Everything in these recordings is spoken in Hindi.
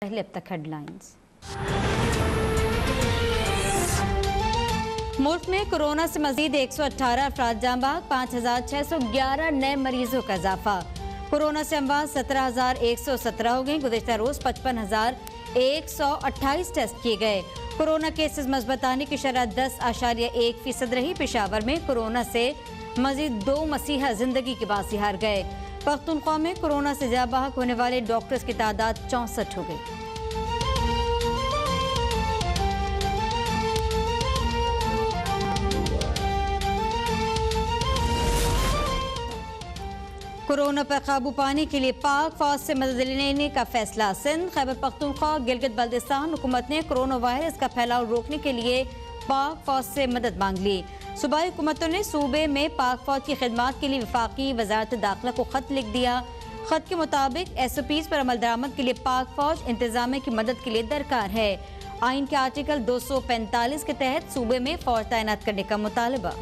पहले अब तक हेडलाइंस। मुल्क में कोरोना से मजीद 118 अफराद जाँ बाग, 5,611 नए मरीजों का इजाफा। कोरोना से अमवात 17,117 हो गए। गुज़िश्ता रोज 55,128 टेस्ट किए गए। कोरोना केसेस मस्बत आने की शरह 10.1% रही। पेशावर में कोरोना से मजीद 2 मसीहा जिंदगी के बासी हार गए। पख्तूनख्वा में कोरोना से जाँ बाहक होने वाले डॉक्टर्स की तादाद 64 हो गई। कोरोना पर काबू पाने के लिए पाक फौज से मदद लेने का फैसला। सिंध, खैबर पख्तूनख्वा, गिलगित बल्तिस्तान हुकूमत ने कोरोना वायरस का फैलाव रोकने के लिए पाक फौज से मदद मांग ली। सूबाई हुकूमतों ने सूबे में पाक फौज की खिदमत के लिए वफाकी वजारत दाखिला को खत लिख दिया। खत के मुताबिक SOPs पर अमल दरामद के लिए पाक फौज इंतजामिया की मदद के लिए दरकार है। आइन के आर्टिकल 245 के तहत सूबे में फौज तैनात करने का मुतालबा।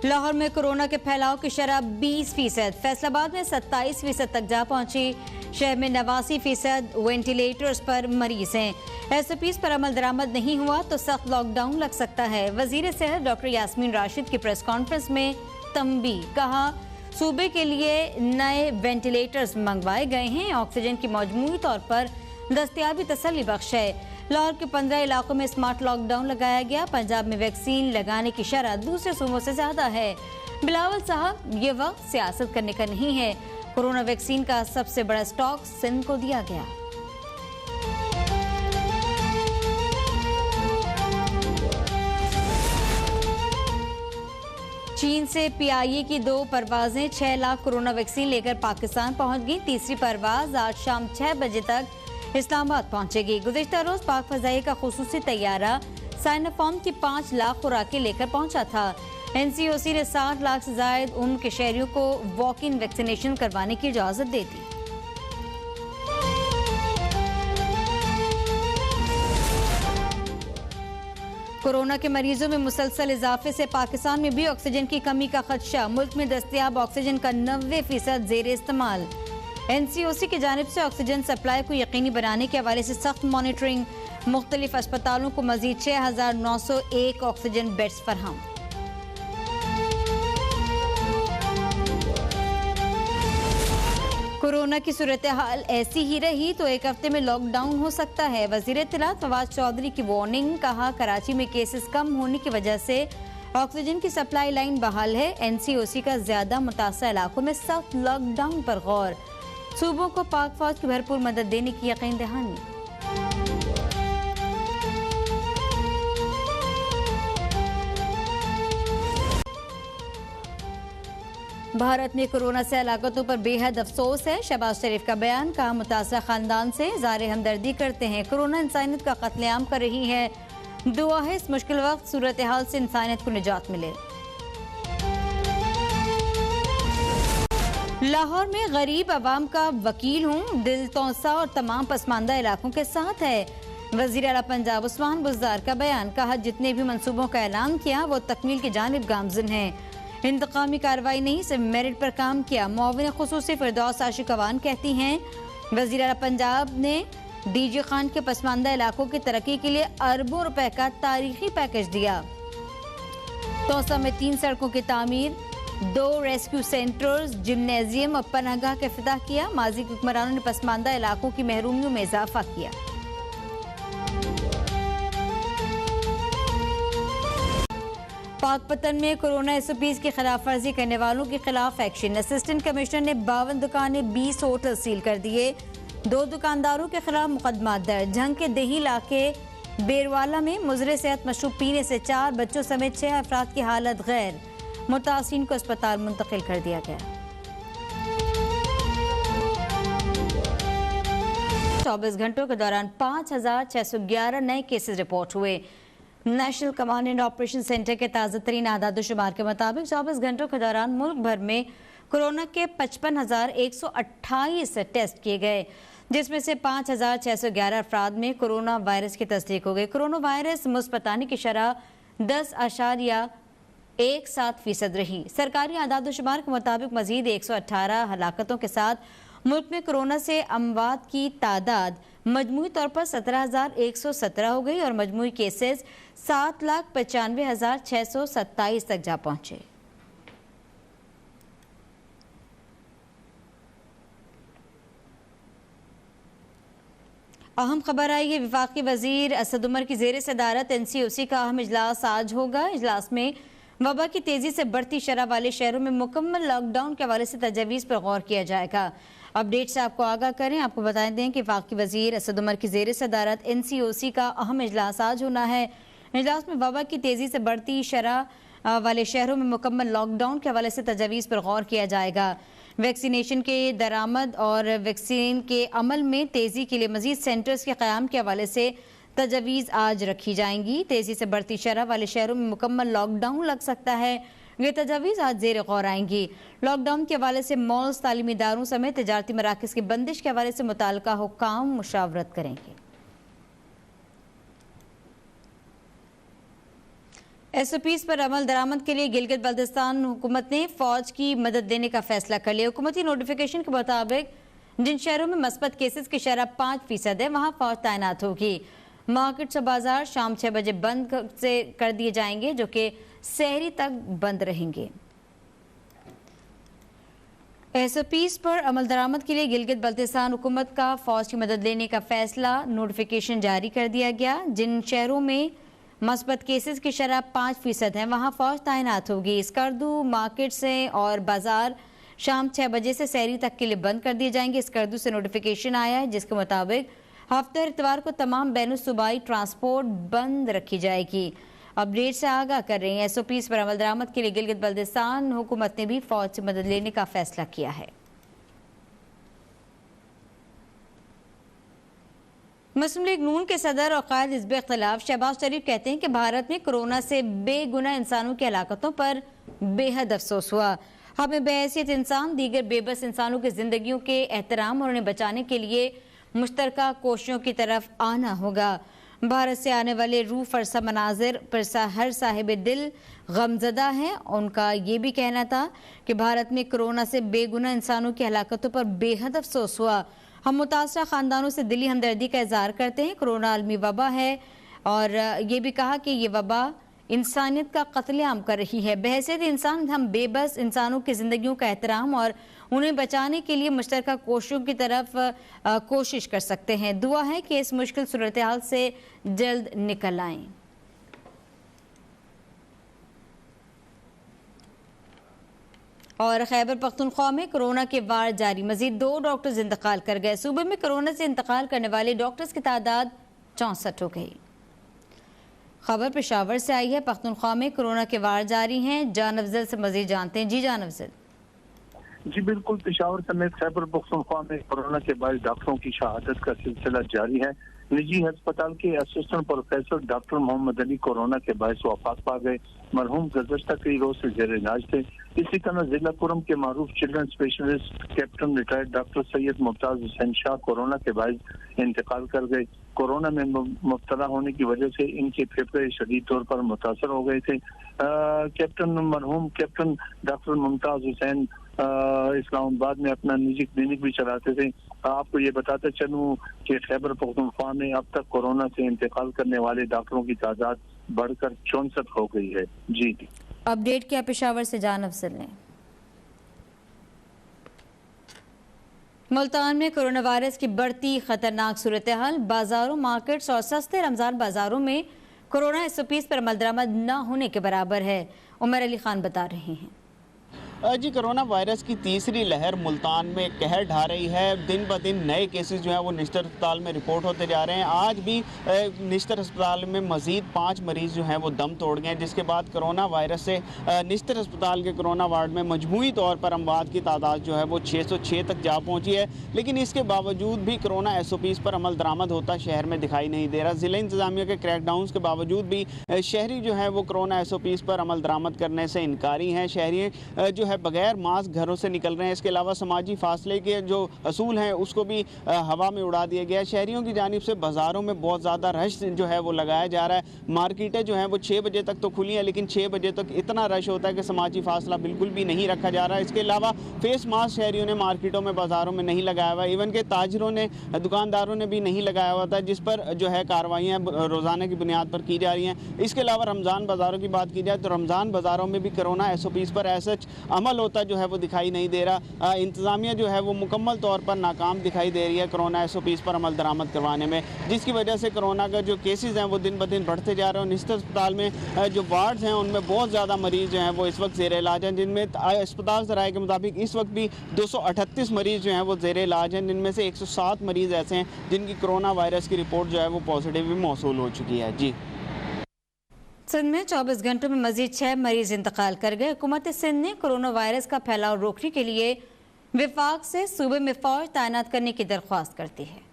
लाहौर में कोरोना के फैलाव की शरह 20%, फैसलाबाद में 27% तक जा पहुंची। शहर में 89% वेंटिलेटर्स पर मरीज हैं। SOPs पर अमल दरामद नहीं हुआ तो सख्त लॉकडाउन लग सकता है। वजीर सेहत डॉक्टर यास्मीन राशिद की प्रेस कॉन्फ्रेंस में तंबीह, कहा सूबे के लिए नए वेंटिलेटर्स मंगवाए गए हैं। ऑक्सीजन की मौजूदगी तौर पर दस्तयाबी तसल्ली बख्श है। लाहौर के 15 इलाकों में स्मार्ट लॉकडाउन लगाया गया। पंजाब में वैक्सीन लगाने की शरह दूसरे सूबों से ज्यादा है। बिलावल साहब, ये वक्त सियासत करने का नहीं है। कोरोना वैक्सीन का सबसे बड़ा स्टॉक सिंध को दिया गया। चीन से PIA की 2 परवाजें 6 लाख कोरोना वैक्सीन लेकर पाकिस्तान पहुंच गई। तीसरी परवाज आज शाम 6 बजे तक इस्लामाबाद पहुंचेगी। गुज़िश्ता रोज पाक फजाई का खुसूसी तैयारा साइनोफार्म की 5 लाख खुराकें लेकर पहुंचा था। NCOC ने 60 लाख से ज्यादा उम्र के शहरियों को वॉक इन वैक्सीनेशन करवाने की इजाजत दे दी। कोरोना के मरीजों में मुसलसल इजाफे से पाकिस्तान में भी ऑक्सीजन की कमी का खदशा। मुल्क में दस्तयाब ऑक्सीजन का 90% जेर इस्तेमाल। NCOC की जानिब से ऑक्सीजन सप्लाई को यकीनी बनाने के हवाले से सख्त मॉनिटरिंग। मुख्तलिफ अस्पतालों को मजीद 6,901 ऑक्सीजन बेड्स फराहम। कोरोना की सूरत हाल ऐसी ही रही तो एक हफ्ते में लॉकडाउन हो सकता है। वजीर इत्तलात फवाद चौधरी की वार्निंग, कहा कराची में केसेस कम होने की वजह से ऑक्सीजन की सप्लाई लाइन बहाल है। NCOC का ज्यादा मुतासर इलाकों में सख्त लॉकडाउन पर गौर। सूबों को पाक फौज की भरपूर मदद देने की यकीन दहानी। भारत में कोरोना से हलाकतों पर बेहद अफसोस है। शहबाज शरीफ का बयान, कहा मुतासर खानदान से इज़हार हमदर्दी करते हैं। कोरोना इंसानियत का कत्लेआम कर रही है। दुआ है इस मुश्किल वक्त सूरत हाल से इंसानियत को निजात मिले। लाहौर में गरीब अवाम का वकील हूँ, दिल तौसा और तमाम पसमानदा इलाकों के साथ है। वज़ीर आला पंजाब उस्मान बुज़दार का बयान, कहा जितने भी मंसूबों का ऐलान किया वो तकमील की जानिब गामज़न है। इंतकामी कार्रवाई नहीं, सिर्फ मेरिट पर काम किया। मुआविन खुसूसी फिरदौस आशिकवान कहती हैं वज़ीर आला पंजाब ने DG खान के पसमानदा इलाकों की तरक्की के लिए अरबों रुपए का तारीखी पैकेज दिया। तौसा में 3 सड़कों की तामीर, 2 रेस्क्यू सेंटर्स, जिम्नेजियम और पनाहगाह का इफ्तिताह किया। माजी के हुक्मरानों ने पसमानदा इलाकों की महरूमियों में इजाफा किया। पाकपतन में कोरोना SOPs की खिलाफ वर्जी करने वालों के खिलाफ एक्शन। असिस्टेंट कमिश्नर ने 52 दुकानें, 20 होटल सील कर दिए। 2 दुकानदारों के खिलाफ मुकदमा दर्ज। झंग के देही इलाके बेरवाला में मुजरे सेहत मशरूब पीने से 4 बच्चों समेत 6 अफराद की हालत गैर। मुतासिरीन को अस्पताल मुंतकिल कर दिया गया। 24 घंटों के दौरान 5,611 नए केसेस रिपोर्ट हुए। National command and operation centre के ताज़ा तरीन आदाद शुमार के मुताबिक 24 घंटों के दौरान मुल्क भर में कोरोना के 55,128 टेस्ट किए गए, जिसमें से 5,611 अफराद में कोरोना वायरस की तस्दीक हो गई। कोरोना वायरस मुस्बत आने की शरह 10 1.7% रही। सरकारी आदाद-ओ-शुमार के मुताबिक मजीद 118 हलाकतों के साथ मुल्क में कोरोना से अमवात की तादाद मजमूई तौर पर 17,117 हो गई और मजमूई केसेस 7,95,627 तक जा पहुंचे। अहम खबर आई है, वफाकी वजीर असद उमर की जेर सदारत NCOC का अहम इजलास आज होगा। इजलास में वबा की तेजी से बढ़ती शरह वाले शहरों में मुकम्मल लॉकडाउन के हवाले से तजवीज़ पर गौर किया जाएगा। अपडेट से आपको आगाह करें, आपको बता दें कि वफाकी वजीर असद उमर की जेर सदारत NCOC का अहम इजलास आज होना है। इजलास में वबा की तेजी से बढ़ती शरह वाले शहरों में मुकम्मल लॉकडाउन के हवाले से तजवीज़ पर गौर किया जाएगा। वैक्सीनेशन के दरामद और वैक्सीन के अमल में तेज़ी के लिए मज़ीद सेंटर्स के क़याम के हवाले से तजवीज़ आज रखी जाएंगी। तेज़ी से बढ़ती शरह वाले शहरों में मुकम्मल लॉकडाउन लग सकता है। ये तजवीज़ आज ज़ेर गौर आएंगी। लॉकडाउन के हवाले से मॉल्स, तालीमी इदारों समेत तिजारती मराकज़ की बंदिश के हवाले से मुताल्लिका हुक्काम मुशावरत करेंगे। SOPs पर अमल दरामद के लिए गिलगित बल्तिस्तान हुकूमत ने फौज की मदद देने का फैसला कर लिया। हुकूमती नोटिफिकेशन के मुताबिक जिन शहरों में मस्बत केसेस की शरह 5% है वहाँ फौज तैनात होगी। मार्केट्स और बाजार शाम 6 बजे बंद कर दिए जाएंगे, जो कि सहरी तक बंद रहेंगे। SOPs पर अमल दरामद के लिए गिलगित बल्तिस्तान हुकूमत का फौज की मदद लेने का फैसला नोटिफिकेशन जारी कर दिया गया। जिन शहरों में मस्बत केसेस की शरह 5% है वहाँ फौज तैनात होगी। स्कर्दू मार्केट से और बाजार शाम 6 बजे से सहरी तक के लिए बंद कर दिए जाएंगे। स्कर्दू से नोटिफिकेशन आया है जिसके मुताबिक हफ्ते इतवार को तमाम बैनुल सूबाई ट्रांसपोर्ट बंद रखी जाएगी। अपडेट से आगाह कर रहे हैं, SOPs पर अमल दरामद के लिए गिलगित बल्तिस्तान हुकूमत ने भी फौज से मदद लेने का फैसला किया है। मुस्लिम लीग नून के सदर और कायद हिज़्ब इख्तिलाफ शहबाज शरीफ कहते हैं कि भारत में कोरोना से बेगुनाह इंसानों की हलाकतों पर बेहद अफसोस हुआ। हमें बेहैसियत इंसान दीगर बेबस इंसानों की जिंदगियों के एहतराम और उन्हें बचाने के लिए मुश्तरका कोशिशों की तरफ आना होगा। भारत से आने वाले रूह फरसा मनाजिर पर हर साहिब दिल गमजदा है। उनका ये भी कहना था कि भारत में कोरोना से बेगुनाह इंसानों की हलाकतों पर बेहद अफसोस हुआ। हम मुतासरा ख़ानदानों से दिली हमदर्दी का इज़हार करते हैं। कोरोना आलमी वबा है और ये भी कहा कि ये वबा इंसानियत का कत्लेआम कर रही है। बहैसियत इंसान हम बेबस इंसानों की ज़िंदगियों का एहतराम और उन्हें बचाने के लिए मुश्तरका कोशिशों की तरफ कोशिश कर सकते हैं। दुआ है कि इस मुश्किल सूरत हाल से जल्द निकल आएँ। और खैबर पख्तूनख्वा में कोरोना के वार जारी, मजीद 2 डॉक्टर्स इंतकाल कर गए। सूबे में कोरोना से इंतकाल करने वाले डॉक्टर्स की तादाद 64 हो गई। खबर पेशावर से आई है। पख्तूनख्वा में कोरोना के वार जारी हैं। जान अफजल से मजीद जानते हैं। जी जान अफजल। जी बिल्कुल, पेशावर समेत खैबर पख्तूनख्वा में कोरोना के बाद डॉक्टरों की शहादत का सिलसिला जारी है। निजी अस्पताल के assistant professor doctor Mohammad Ali corona के बायस वफात पा गए। मरहूम गुज़श्ता कई रोज से जेर इलाज थे। इसी तरह जिला कुरम के मारूफ children specialist captain retired doctor Syed Mumtaz Hussain Shah corona के बायस इंतकाल कर गए। कोरोना में मुब्तला होने की वजह से इनके फेफड़े शदीद तौर पर मुतासर हो गए थे। मरहूम कैप्टन डॉक्टर मुमताज हुसैन इस्लामाबाद में अपना निजी क्लिनिक भी चलाते थे। आपको ये बताते चलूं कि खैबर पख्तूनख्वा में अब तक कोरोना से इंतकाल करने वाले डॉक्टरों की तादाद बढ़कर 64 हो गई है। जी अपडेट किया पेशावर से जान अफजल ने। मुल्तान में कोरोना वायरस की बढ़ती खतरनाक सूरत हाल, बाजारों, मार्केट्स और सस्ते रमजान बाजारों में कोरोना SOPs पर अमल दरामद न होने के बराबर है। उमर अली खान बता रहे हैं। जी, कोरोना वायरस की तीसरी लहर मुल्तान में कहर ढा रही है। दिन ब दिन नए केसेस जो हैं वो निश्तर अस्पताल में रिपोर्ट होते जा रहे हैं। आज भी निश्तर अस्पताल में मज़ीद 5 मरीज़ जो हैं वो दम तोड़ गए, जिसके बाद कोरोना वायरस से निश्तर अस्पताल के कोरोना वार्ड में मजमूई तौर पर अमवात की तादाद जो है वो 606 तक जा पहुँची है। लेकिन इसके बावजूद भी कोरोना SOPs पर अमल दरामद होता शहर में दिखाई नहीं दे रहा। ज़िला इंतज़ामिया के क्रैकडाउन के बावजूद भी शहरी जो है वो कोरोना SOPs पर अमल दरामद करने से इनकारी हैं। शहरी जो है बगैर मास्क घरों से निकल रहे हैं। इसके अलावा समाजी फासले के जो असूल हैं उसको भी हवा में उड़ा दिया गया है। शहरियों की जानिब से बाज़ारों में बहुत ज़्यादा रश जो है वो लगाया जा रहा है। मार्केटें जो हैं वो 6 बजे तक तो खुली हैं, लेकिन 6 बजे तक इतना रश होता है कि समाजी फासला बिल्कुल भी नहीं रखा जा रहा है। इसके अलावा फेस मास्क शहरियों ने मार्केटों में बाज़ारों में नहीं लगाया हुआ, इवन के ताजरों ने दुकानदारों ने भी नहीं लगाया हुआ था, जिस पर जो है कार्रवाइयाँ रोज़ाना की बुनियाद पर की जा रही हैं। इसके अलावा रमज़ान बाज़ारों की बात की जाए तो रमज़ान बाज़ारों में भी कोरोना SOPs पर ऐसा अमल होता जो है वो दिखाई नहीं दे रहा। इंतज़ामिया जो है वो मुकम्मल तौर पर नाकाम दिखाई दे रही है कोरोना SOPs पर अमल दरामद करवाने में, जिसकी वजह से कोरोना का जो केसेस हैं वो दिन ब दिन बढ़ते जा रहे हैं। निश्चित अस्पताल में जो वार्ड्स हैं उनमें बहुत ज़्यादा मरीज़ जो हैं वो इस वक्त ज़ेर इलाज हैं, जिनमें अस्पताल ज़राए के मुताबिक इस वक्त भी 238 मरीज़ जो हैं वो ज़ेर इलाज हैं, जिनमें से 107 मरीज़ ऐसे हैं जिनकी कोरोना वायरस की रिपोर्ट जो है वो पॉजिटिव भी मौसूल हो चुकी है। जी, सिंध में 24 घंटों में मजीद 6 मरीज इंतकाल कर गए। हुकूमत सिंध ने कोरोना वायरस का फैलाव रोकने के लिए विफाक से सूबे में फौज तैनात करने की दरख्वास्त करती है।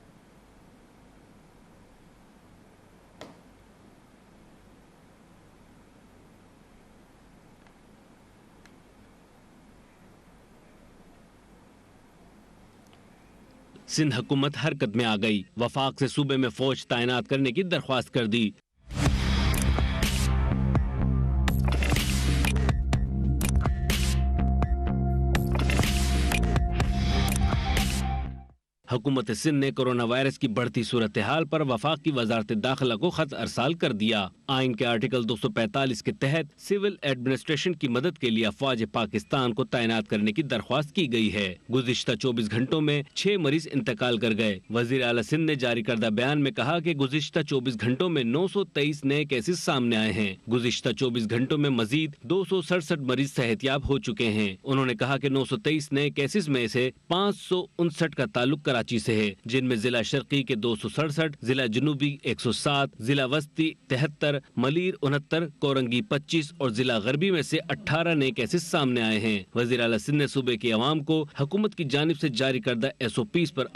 सिंध हुकूमत हरकत में आ गई, वफाक से सूबे में फौज तैनात करने की दरख्वास्त कर दी। हुकूमत सिंध ने कोरोना वायरस की बढ़ती सूरत हाल पर वफाक की वजारत दाखिला को खत अरसाल कर दिया। आइन के आर्टिकल 245 के तहत सिविल एडमिनिस्ट्रेशन की मदद के लिए अफवाज पाकिस्तान को तैनात करने की दरख्वास्त की गई है। गुज़िश्ता 24 घंटों में 6 मरीज इंतकाल कर गए। वजीर आला सिंध ने जारी करदा बयान में कहा कि गुज़िश्ता 24 घंटों में 923 नए केसेस सामने आए हैं। गुज़िश्ता 24 घंटों में मजीद 267 मरीज सेहतयाब हो चुके हैं। उन्होंने कहा कि 923 नए केसेस में से 559 का ताल्लुक कराची से है, जिनमें जिला शर्की के 267, जिला जुनूबी 107, जिला वस्ती 73, मलीर 69, कोरंगी 25 और जिला गरबी में से 18 नए केसेस सामने आए हैं। वज़ीर आला सिंध ने सूबे की आवाम को हुकूमत की जानिब से जारी करदा SOPs पर